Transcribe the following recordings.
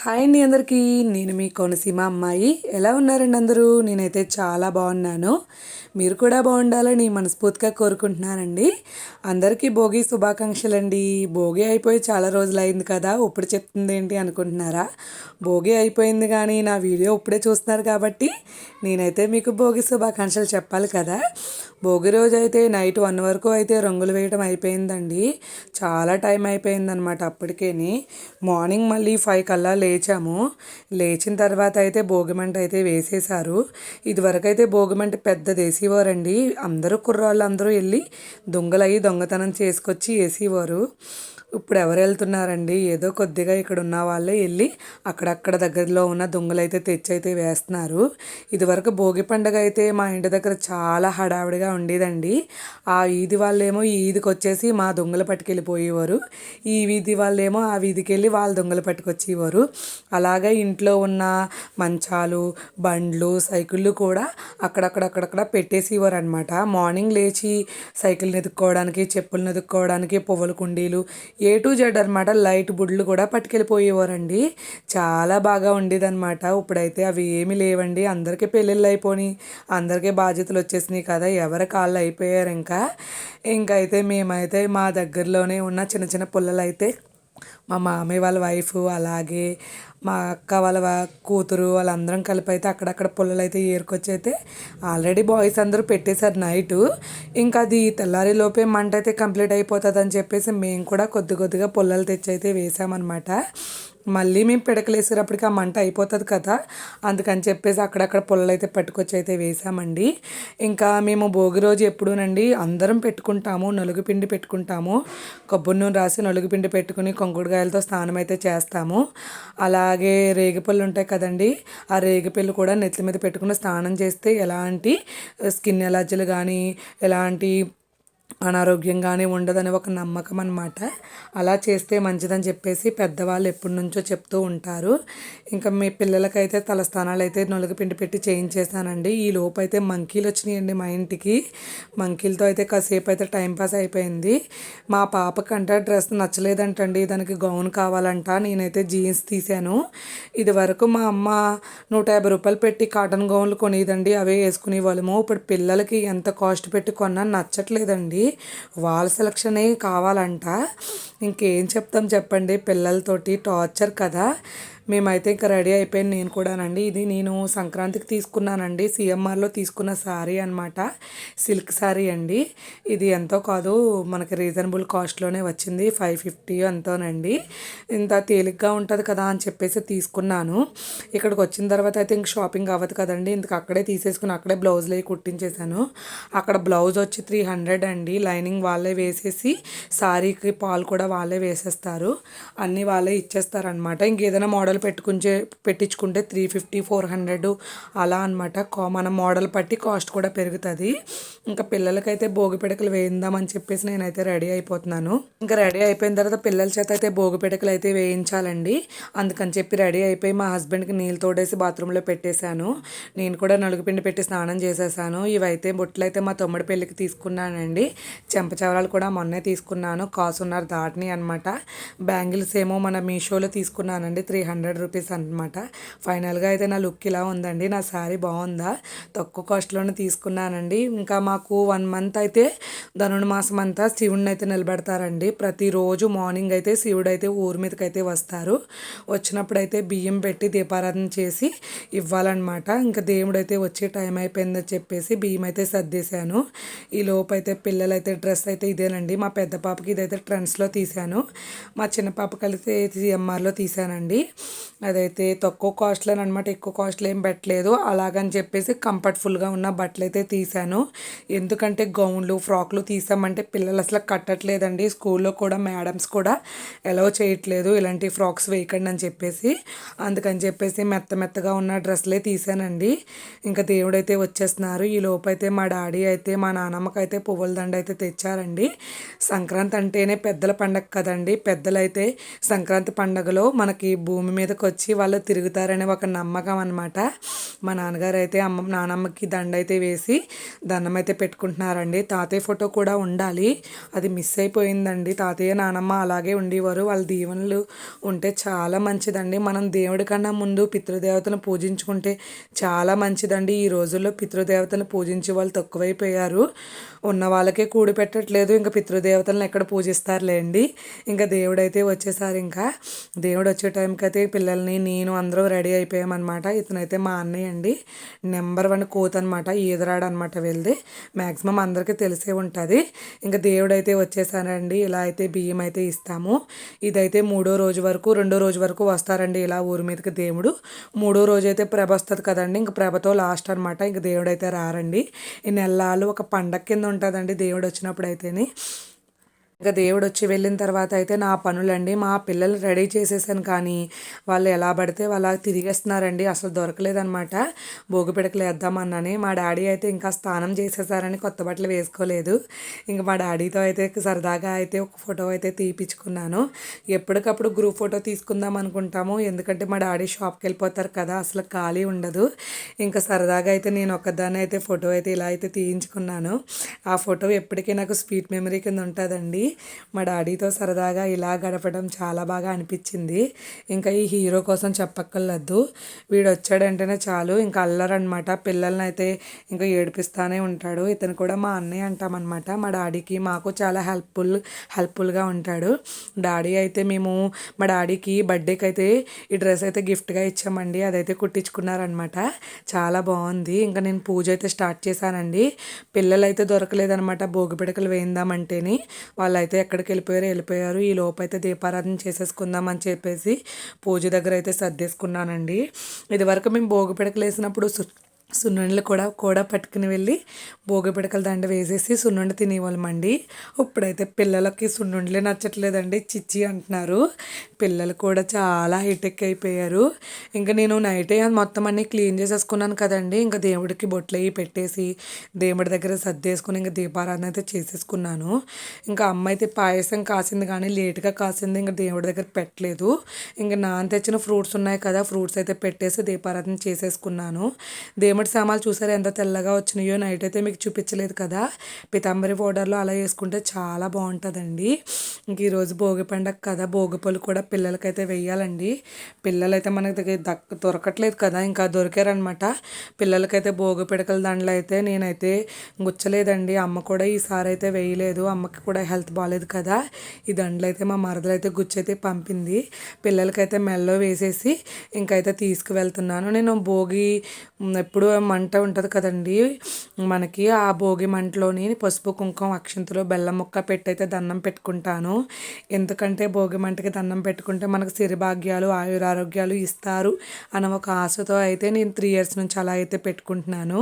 Hi అండి అందరికీ. నేను మీ కోనసీమ అమ్మాయి. ఎలా ఉన్నారండి అందరూ? నేనైతే చాలా బాగున్నాను. మీరు కూడా బాగుండాలని మనస్ఫూర్తిగా కోరుకుంటున్నానండి. అందరికీ భోగి శుభాకాంక్షలండి. భోగి అయిపోయి చాలా రోజులైంది కదా, ఇప్పుడు చెప్తుంది ఏంటి అనుకుంటున్నారా? భోగి అయిపోయింది కానీ నా వీడియో ఇప్పుడే చూస్తున్నారు కాబట్టి నేనైతే మీకు భోగి శుభాకాంక్షలు చెప్పాలి కదా. భోగి రోజు అయితే నైట్ 1 వరకు అయితే రంగులు వేయడం అయిపోయిందండి. చాలా టైం అయిపోయిందనమాట అప్పటికేని. మార్నింగ్ మళ్ళీ 5 కల్లా లేచాము. లేచిన తర్వాత అయితే భోగిమంట అయితే వేసేశారు. ఇదివరకు అయితే భోగిమంట పెద్దది వేసేవారండి. అందరూ కుర్రాళ్ళు అందరూ వెళ్ళి దొంగలయ్యి దొంగతనం చేసుకొచ్చి వేసేవారు. ఇప్పుడు ఎవరు వెళ్తున్నారండి? ఏదో కొద్దిగా ఇక్కడ ఉన్న వాళ్ళే వెళ్ళి అక్కడక్కడ దగ్గరలో ఉన్న దొంగలైతే తెచ్చైతే వేస్తున్నారు. ఇదివరకు భోగి పండుగ అయితే మా ఇంటి దగ్గర చాలా హడావిడిగా ఉండేదండి. ఆ వీధి వాళ్ళేమో ఈ వీధికి వచ్చేసి మా దొంగలు పట్టుకెళ్ళిపోయేవారు. ఈ వీధి వాళ్ళేమో ఆ వీధికి వెళ్ళి వాళ్ళ దొంగలు పట్టుకొచ్చేవారు. అలాగే ఇంట్లో ఉన్న మంచాలు, బండ్లు, సైకిళ్ళు కూడా అక్కడక్కడ పెట్టేసేవారు అనమాట. మార్నింగ్ లేచి సైకిల్ని ఎదుక్కోవడానికి, చెప్పులను ఎదుక్కోవడానికి, పువ్వుల కుండీలు A to Z అనమాట. లైట్ బుడ్లు కూడా పట్టుకెళ్ళిపోయేవారండి. చాలా బాగా ఉండేదన్నమాట. ఇప్పుడైతే అవి ఏమీ లేవండి. అందరికీ పెళ్ళిళ్ళు అయిపోయి అందరికీ బాధ్యతలు వచ్చేసినాయి కదా, ఎవరి కాళ్ళు అయిపోయారు. ఇంకైతే మేమైతే మా దగ్గరలోనే ఉన్న చిన్న చిన్న పుల్లలు అయితే మా మామయ్య వాళ్ళ వైఫ్, అలాగే మా అక్క వాళ్ళ కూతురు వాళ్ళందరం కలిపి అయితే అక్కడక్కడ పుల్లలు అయితే ఏరుకొచ్చి అయితే ఆల్రెడీ బాయ్స్ అందరూ పెట్టేశారు నైటు. ఇంకా అది తెల్లారి లోపే మంట అయితే కంప్లీట్ అయిపోతుంది అని చెప్పేసి మేము కూడా కొద్దిగా పుల్లలు తెచ్చి అయితే వేసామన్నమాట. మళ్ళీ మేము పిడకలేసేటప్పటికి ఆ మంట అయిపోతుంది కదా, అందుకని చెప్పేసి అక్కడక్కడ పుల్లలు అయితే పట్టుకొచ్చి అయితే వేసామండి. ఇంకా మేము భోగి రోజు ఎప్పుడూనండి అందరం పెట్టుకుంటాము, నలుగుపిండి పెట్టుకుంటాము. కొబ్బరి నూనె రాసి నలుగుపిండి పెట్టుకుని కొంగుడుగాయలతో స్నానం అయితే చేస్తాము. అలాగే రేగిపళ్ళు ఉంటాయి కదండి, ఆ రేగిపళ్ళు కూడా నెత్తి మీద పెట్టుకుని స్నానం చేస్తే ఎలాంటి స్కిన్ ఎలర్జీలు కానీ ఎలాంటి అనారోగ్యంగానే ఉండదని ఒక నమ్మకం అనమాట. అలా చేస్తే మంచిదని చెప్పేసి పెద్దవాళ్ళు ఎప్పటి నుంచో చెప్తూ ఉంటారు. ఇంకా మీ పిల్లలకైతే తలస్నానాలు అయితే నొలగపిండి పెట్టి చేయించేసానండి. ఈ లోపు అయితే మంకీలు వచ్చినాయండి మా ఇంటికి. మంకీలతో అయితే కాసేపు అయితే టైంపాస్ అయిపోయింది. మా పాపకంట డ్రెస్ నచ్చలేదంటండి, దానికి గౌన్ కావాలంట. నేనైతే జీన్స్ తీసాను. ఇది వరకు మా అమ్మ 150 రూపాయలు పెట్టి కాటన్ గౌన్లు కొనేదండి, అవే వేసుకునే వాళ్ళము. ఇప్పుడు పిల్లలకి ఎంత కాస్ట్ పెట్టి కొన్నా నచ్చట్లేదండి. వాళ్ళ సెలక్షనే కావాలంట. ఇంకేం చెప్తాం చెప్పండి, పిల్లలతోటి టార్చర్ కదా. మేమైతే ఇంకా రెడీ అయిపోయాను నేను కూడానండి. ఇది నేను సంక్రాంతికి తీసుకున్నానండి, సిఎంఆర్లో తీసుకున్న శారీ అనమాట. సిల్క్ శారీ అండి. ఇది ఎంతో కాదు, మనకి రీజనబుల్ కాస్ట్లోనే వచ్చింది. 550 ఎంతోనండి. ఇంత తేలిగ్గా ఉంటుంది కదా అని చెప్పేసి తీసుకున్నాను. ఇక్కడికి వచ్చిన తర్వాత అయితే ఇంక షాపింగ్ అవ్వదు కదండి, ఇందుకు అక్కడే తీసేసుకుని అక్కడే బ్లౌజ్లు అవి కుట్టించేసాను. అక్కడ బ్లౌజ్ వచ్చి 300 అండి. లైనింగ్ వాళ్ళే వేసేసి శారీకి పాలు కూడా వాళ్ళే వేసేస్తారు, అన్నీ వాళ్ళే ఇచ్చేస్తారనమాట. ఇంకేదైనా మోడల్ పెట్టించుకుంటే 350, 400 అలా అనమాట. మన మోడల్ పట్టి కాస్ట్ కూడా పెరుగుతుంది. ఇంకా పిల్లలకైతే భోగి పిడకలు వేయిందామని చెప్పేసి నేనైతే రెడీ అయిపోతున్నాను. ఇంకా రెడీ అయిపోయిన తర్వాత పిల్లల చేత అయితే భోగి పిడకలు అయితే వేయించాలండి. అందుకని చెప్పి రెడీ అయిపోయి మా హస్బెండ్కి నీళ్ళు తోడేసి బాత్రూంలో పెట్టేశాను. నేను కూడా నలుగుపిండి పెట్టి స్నానం చేసేసాను. ఇవైతే బొట్లు అయితే మా తమ్ముడి పెళ్ళికి తీసుకున్నానండి. చెంపచవరాలు కూడా మొన్నే తీసుకున్నాను, కాసున్నర దాటిని అనమాట. బ్యాంగిల్స్ ఏమో మన మీషోలో తీసుకున్నానండి, 300 రూపీస్ అనమాట. ఫైనల్గా అయితే నా లుక్ ఇలా ఉందండి. నా శారీ బాగుందా? తక్కువ కాస్ట్లోనే తీసుకున్నానండి. ఇంకా మాకు 1 మంత్ అయితే ధనుర్మాసం అంతా శివుడిని అయితే నిలబెడతారండి. ప్రతిరోజు మార్నింగ్ అయితే శివుడు అయితే ఊరి మీదకి అయితే వస్తారు. వచ్చినప్పుడు అయితే బియ్యం పెట్టి దీపారాధన చేసి ఇవ్వాలన్నమాట. ఇంకా దేవుడు అయితే వచ్చే టైం అయిపోయిందని చెప్పేసి బియ్యం అయితే సర్దేశాను. ఈ లోపు అయితే పిల్లలైతే డ్రెస్ అయితే ఇదేనండి. మా పెద్ద పాపకి ఇదైతే ట్రెండ్స్లో తీశాను, మా చిన్న పాపకి అయితే సిఎంఆర్లో తీశానండి. అదైతే తక్కువ కాస్ట్లో అనమాట, ఎక్కువ కాస్ట్లో ఏం పెట్టలేదు. అలాగని చెప్పేసి కంఫర్ట్ఫుల్గా ఉన్న బట్టలు అయితే తీశాను. ఎందుకంటే గౌన్లు, ఫ్రాక్లు తీసామంటే పిల్లలు అసలు కట్టట్లేదండి. స్కూల్లో కూడా మేడమ్స్ కూడా అలౌ చేయట్లేదు ఇలాంటి ఫ్రాక్స్ వేయకండి అని చెప్పేసి. అందుకని చెప్పేసి మెత్తగా ఉన్న డ్రెస్లే తీసానండి. ఇంకా దేవుడైతే వచ్చేస్తున్నారు. ఈ లోపు అయితే మా డాడీ అయితే మా నాన్నమ్మకి అయితే పువ్వుల దండ అయితే తెచ్చారండి. సంక్రాంతి అంటేనే పెద్దల పండగ కదండి. పెద్దలైతే సంక్రాంతి పండగలో మనకి భూమి మీదకి వచ్చి వాళ్ళు తిరుగుతారనే ఒక నమ్మకం అనమాట. మా నాన్నగారు అయితే నానమ్మకి దండ అయితే వేసి దండం అయితే పెట్టుకుంటున్నారండి. తాతయ్య ఫోటో కూడా ఉండాలి, అది మిస్ అయిపోయిందండి. తాతయ్య నానమ్మ అలాగే ఉండేవారు, వాళ్ళ దీవెనలు ఉంటే చాలా మంచిదండి. మనం దేవుడి కన్నా ముందు పితృదేవతను పూజించుకుంటే చాలా మంచిదండి. ఈ రోజుల్లో పితృదేవతను పూజించే వాళ్ళు తక్కువైపోయారు. ఉన్న వాళ్ళకే కూడి పెట్టట్లేదు, ఇంకా పితృదేవతలను ఎక్కడ పూజిస్తారులేండి. ఇంకా దేవుడైతే వచ్చేసారు. ఇంకా దేవుడు వచ్చే టైంకి అయితే పిల్లల్ని నేను అందరూ రెడీ అయిపోయామన్నమాట. ఇతనైతే మా అన్నయ్య అండి, నెంబర్ 1 కోత్ అనమాట, ఈదరాడు అనమాట వెళ్ళి. మ్యాక్సిమం అందరికీ తెలిసే ఉంటుంది. ఇంకా దేవుడైతే వచ్చేసారండి. ఇలా అయితే బియ్యం అయితే ఇస్తాము. ఇదైతే రెండో రోజు వరకు వస్తారండి ఇలా ఊరి మీదకి దేవుడు. మూడో రోజు అయితే ప్రభ వస్తుంది కదండి, ఇంక ప్రభతో లాస్ట్ అనమాట. ఇంక దేవుడు అయితే రారండి. ఈ నెలలు ఒక పండగ కింద ఉంటుందండి దేవుడు వచ్చినప్పుడు అయితేనే. ఇంకా దేవుడు వచ్చి వెళ్ళిన తర్వాత అయితే నా పనులండి, మా పిల్లలు రెడీ చేసేసాను, కానీ వాళ్ళు ఎలా పడితే వాళ్ళ తిరిగేస్తున్నారండి, అసలు దొరకలేదనమాట. భోగి పిడకలు వేద్దామన్నాని మా డాడీ అయితే ఇంకా స్నానం చేసేసారని కొత్త బట్టలు వేసుకోలేదు. ఇంకా మా డాడీతో అయితే సరదాగా అయితే ఒక ఫోటో అయితే తీపించుకున్నాను. ఎప్పటికప్పుడు గ్రూప్ ఫోటో తీసుకుందాం అనుకుంటాము, ఎందుకంటే మా డాడీ షాప్కి వెళ్ళిపోతారు కదా, అసలు ఖాళీ ఉండదు. ఇంకా సరదాగా అయితే నేను ఒక్కదాన్ని అయితే ఫోటో అయితే ఇలా అయితే తీయించుకున్నాను. ఆ ఫోటో ఎప్పటికీ నాకు స్వీట్ మెమరీ కింద ఉంటుందండి. మా డాడీతో సరదాగా ఇలా గడపడం చాలా బాగా అనిపించింది. ఇంకా ఈ హీరో కోసం చెప్పక్కర్లేదు, వీడు వచ్చాడంటేనే చాలు ఇంకా అల్లరనమాట. పిల్లల్ని అయితే ఇంకా ఏడిపిస్తూనే ఉంటాడు. ఇతను కూడా మా అన్నయ్య అంటామన్నమాట. మా డాడీకి మాకు చాలా హెల్ప్ఫుల్గా ఉంటాడు. డాడీ అయితే మా డాడీకి బర్త్డేకి అయితే ఈ డ్రెస్ అయితే గిఫ్ట్గా ఇచ్చామండి, అదైతే కుట్టించుకున్నారనమాట. చాలా బాగుంది. ఇంకా నేను పూజ అయితే స్టార్ట్ చేశానండి. పిల్లలు అయితే దొరకలేదనమాట, భోగి పిడకలు వేయిందామంటేని వాళ్ళైతే ఎక్కడికి వెళ్ళిపోయారు. ఈ లోపు అయితే దీపారాధన చేసేసుకుందాం అని చెప్పేసి పూజ దగ్గర అయితే సర్దేసుకున్నానండి. ఇదివరకు మేము భోగి పిడకలు వేసినప్పుడు సున్నుండలు కూడా పట్టుకుని వెళ్ళి భోగి పిడకల దండ వేసేసి సున్నుండ తినేవాళ్ళమండి. ఇప్పుడైతే పిల్లలకి సున్నుండలే నచ్చట్లేదండి, చిచ్చి అంటున్నారు. పిల్లలు కూడా చాలా హైటెక్ అయిపోయారు. ఇంకా నేను నైటే మొత్తం అన్నీ క్లీన్ చేసేసుకున్నాను కదండి. ఇంకా దేవుడికి బొట్లు అవి పెట్టేసి దేవుడి దగ్గర సర్దేసుకుని ఇంకా దీపారాధన అయితే చేసేసుకున్నాను. ఇంకా అమ్మ అయితే పాయసం కాసింది, కానీ లేట్గా కాసింది, ఇంకా దేవుడి దగ్గర పెట్టలేదు. ఇంకా నాన్న తెచ్చిన ఫ్రూట్స్ ఉన్నాయి కదా, ఫ్రూట్స్ అయితే పెట్టేసి దీపారాధన చేసేసుకున్నాను. దేవుడి సామాన్లు చూసారు ఎంత తెల్లగా వచ్చినాయో, నైట్ అయితే మీకు చూపించలేదు కదా. పితాంబరి పౌడర్లో అలా వేసుకుంటే చాలా బాగుంటుందండి. ఇంక ఈరోజు భోగి పండగ కదా, భోగి పళ్ళు కూడా పిల్లలకైతే వేయాలండి. పిల్లలైతే మనకి దొరకట్లేదు కదా, ఇంకా దొరికారనమాట. పిల్లలకైతే భోగి పిడకల దండలు అయితే నేనైతే గుచ్చలేదండి. అమ్మ కూడా ఈసారి అయితే వేయలేదు, అమ్మకి కూడా హెల్త్ బాగాలేదు కదా. ఈ దండలు అయితే మా మరదలు అయితే గుచ్చైతే పంపింది. పిల్లలకైతే మెల్లో వేసేసి ఇంకైతే తీసుకువెళ్తున్నాను. నేను భోగి ఎప్పుడు మంట ఉంటుంది కదండి మనకి, ఆ భోగి మంటలోని పసుపు కుంకుమ అక్షంతలు బెల్లం ముక్క పెట్టయితే దండం పెట్టుకుంటాను. ఎందుకంటే భోగి మంటకి దండం పెట్టుకుంటే మనకు సిరిభాగ్యాలు ఆయురారోగ్యాలు ఇస్తారు అన్న ఒక ఆశతో అయితే నేను 3 years నుంచి అలా అయితే పెట్టుకుంటున్నాను.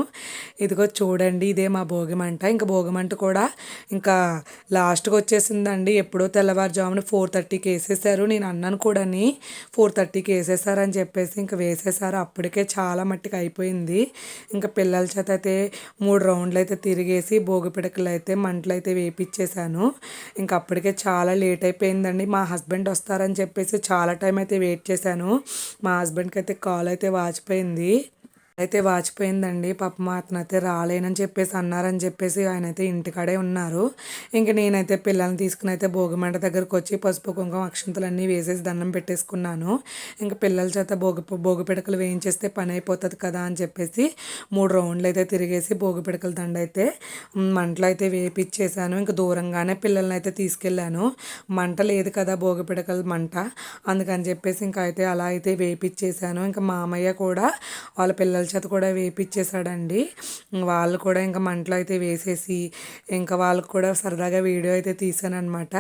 ఇదిగో చూడండి, ఇదే మా భోగి మంట. ఇంకా భోగి మంట కూడా ఇంకా లాస్ట్కి వచ్చేసిందండి. ఎప్పుడో తెల్లవారుజామున 4:30కి వేసేసారు. నేను అన్నాను కూడా 4:30కి వేసేసారని చెప్పేసి ఇంకా వేసేసారు. అప్పటికే చాలా మట్టికి అయిపోయింది. ఇంకా పిల్లల చేత అయితే 3 రౌండ్లు అయితే తిరిగేసి భోగి పిడకలు అయితే మంటలు అయితే వేపించేశాను. ఇంకా అప్పటికే చాలా లేట్ అయిపోయిందండి. మా హస్బెండ్ వస్తారని చెప్పేసి చాలా టైం అయితే వెయిట్ చేశాను. మా హస్బెండ్కి అయితే కాల్ అయితే వాచిపోయిందండి. పాపం అతనైతే రాలేనని చెప్పేసి అన్నారని చెప్పేసి ఆయన అయితే ఇంటికాడే ఉన్నారు. ఇంక నేనైతే పిల్లల్ని తీసుకుని అయితే భోగిమంట దగ్గరకు వచ్చి పసుపు కుంకుమ అక్షంతలు అన్నీ వేసేసి దండం పెట్టేసుకున్నాను. ఇంకా పిల్లల చేత భోగి పిడకలు వేయించేస్తే పని అయిపోతుంది కదా అని చెప్పేసి 3 రౌండ్లు అయితే తిరిగేసి భోగి పిడకల దండ అయితే మంటలు అయితే వేపించేసాను. ఇంకా దూరంగానే పిల్లల్ని అయితే తీసుకెళ్ళాను. మంట లేదు కదా భోగి పిడకల మంట, అందుకని చెప్పేసి ఇంకా అయితే అలా అయితే వేపించేసాను. ఇంకా మామయ్య కూడా వాళ్ళ పిల్లల చేత కూడా వేపించేసాడండి. వాళ్ళు కూడా ఇంకా మంటలు అయితే వేసేసి ఇంకా వాళ్ళకు కూడా సరదాగా వీడియో అయితే తీసాను అనమాట.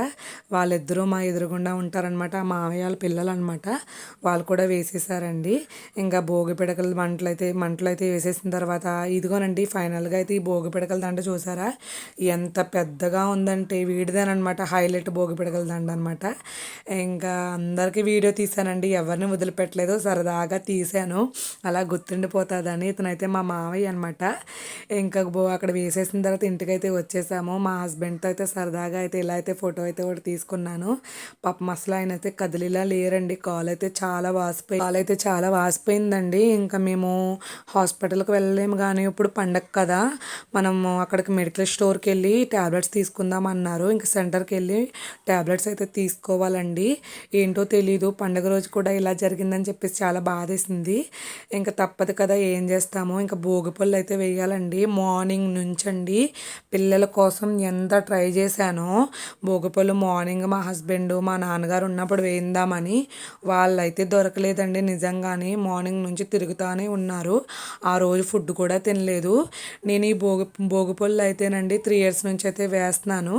వాళ్ళిద్దరూ మా ఎదురుగుండా ఉంటారనమాట, మామయ్య వాళ్ళ పిల్లలు అనమాట. వాళ్ళు కూడా వేసేసారండి. ఇంకా భోగి పిడకల మంటలు అయితే వేసేసిన తర్వాత ఇదిగోనండి ఫైనల్గా అయితే ఈ భోగి పిడకల దండ చూసారా ఎంత పెద్దగా ఉందంటే వీడిదేనమాట, హైలైట్ భోగి పిడకల దండ అనమాట. ఇంకా అందరికీ వీడియో తీసానండి, ఎవరిని వదిలిపెట్టలేదు, సరదాగా తీసాను, అలా గుర్తుండిపోతుంది అవుతుందని. ఇతనైతే మా మావయ్య అనమాట. ఇంకా అక్కడ వేసేసిన తర్వాత ఇంటికైతే వచ్చేసాము. మా హస్బెండ్తో అయితే సరదాగా అయితే ఇలా అయితే ఫోటో అయితే ఒకటి తీసుకున్నాను. పాపం అసలు ఆయన అయితే కదిలిలా లేరండి. కాలు అయితే చాలా వాసిపోయిందండి. ఇంకా మేము హాస్పిటల్కి వెళ్ళలేము కానీ ఇప్పుడు పండగ కదా, మనము అక్కడికి మెడికల్ స్టోర్కి వెళ్ళి ట్యాబ్లెట్స్ తీసుకుందాం అన్నారు. ఇంకా సెంటర్కి వెళ్ళి ట్యాబ్లెట్స్ అయితే తీసుకోవాలండి. ఏంటో తెలీదు, పండగ రోజు కూడా ఇలా జరిగిందని చెప్పేసి చాలా బాధేసింది. ఇంకా తప్పదు కదా, ఏం చేస్తాము. ఇంకా భోగిపళ్ళు అయితే వేయాలండి. మార్నింగ్ నుంచండి పిల్లల కోసం ఎంత ట్రై చేశానో. భోగిపళ్ళు మార్నింగ్ మా హస్బెండ్ మా నాన్నగారు ఉన్నప్పుడు వేయిందామని, వాళ్ళైతే దొరకలేదండి. నిజంగానే మార్నింగ్ నుంచి తిరుగుతూనే ఉన్నారు. ఆ రోజు ఫుడ్ కూడా తినలేదు. నేను ఈ భోగిపళ్ళు అయితేనండి 3 years నుంచి అయితే వేస్తున్నాను.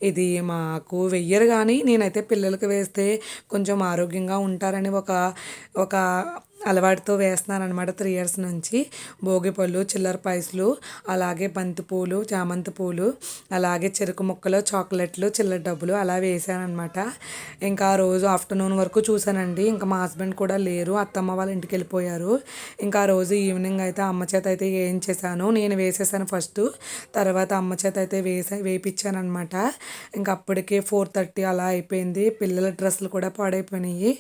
ఇది మాకు వెయ్యరు కానీ నేనైతే పిల్లలకి వేస్తే కొంచెం ఆరోగ్యంగా ఉంటారని ఒక ఒక అలవాటుతో వేస్తున్నాను అనమాట 3 years నుంచి. భోగిపళ్ళు, చిల్లర పైసలు, అలాగే బంతిపూలు, చామంతి పూలు, అలాగే చెరుకు ముక్కలు, చాక్లెట్లు, చిల్లర డబ్బులు అలా వేసాను అనమాట. ఇంకా ఆ రోజు ఆఫ్టర్నూన్ వరకు చూశానండి. ఇంకా మా హస్బెండ్ కూడా లేరు, అత్తమ్మ వాళ్ళ ఇంటికి వెళ్ళిపోయారు. ఇంకా ఆ రోజు ఈవినింగ్ అయితే అమ్మ చేత అయితే వేయించేసాను. నేను వేసేసాను ఫస్ట్, తర్వాత అమ్మ చేత అయితే వేయించాను అనమాట. ఇంకా అప్పటికే 4:30 అలా అయిపోయింది. పిల్లల డ్రెస్సులు కూడా పాడైపోయినాయి.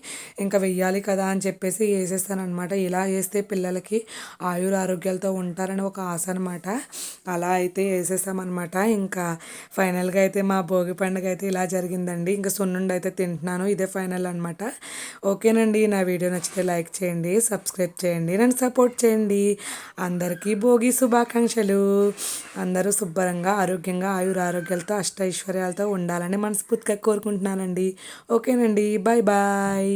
ఇంకా వెయ్యాలి కదా అని చెప్పేసి వేసేసాను అనమాట. ఇలా వేస్తే పిల్లలకి ఆరోగ్యాలతో ఉంటారని ఒక ఆశ అనమాట. అలా అయితే వేసేసామన్నమాట. ఇంకా ఫైనల్గా అయితే మా భోగి పండుగ అయితే ఇలా జరిగిందండి. ఇంకా సున్నుండి అయితే తింటున్నాను. ఇదే ఫైనల్ అనమాట. ఓకేనండి, నా వీడియో నచ్చితే లైక్ చేయండి, సబ్స్క్రైబ్ చేయండి, నన్ను సపోర్ట్ చేయండి. అందరికీ భోగి శుభాకాంక్షలు. అందరూ శుభ్రంగా ఆరోగ్యంగా ఆరోగ్యాలతో అష్టైశ్వర్యాలతో ఉండాలని మనస్ఫూర్తిగా కోరుకుంటున్నానండి. ఓకేనండి, బాయ్ బాయ్.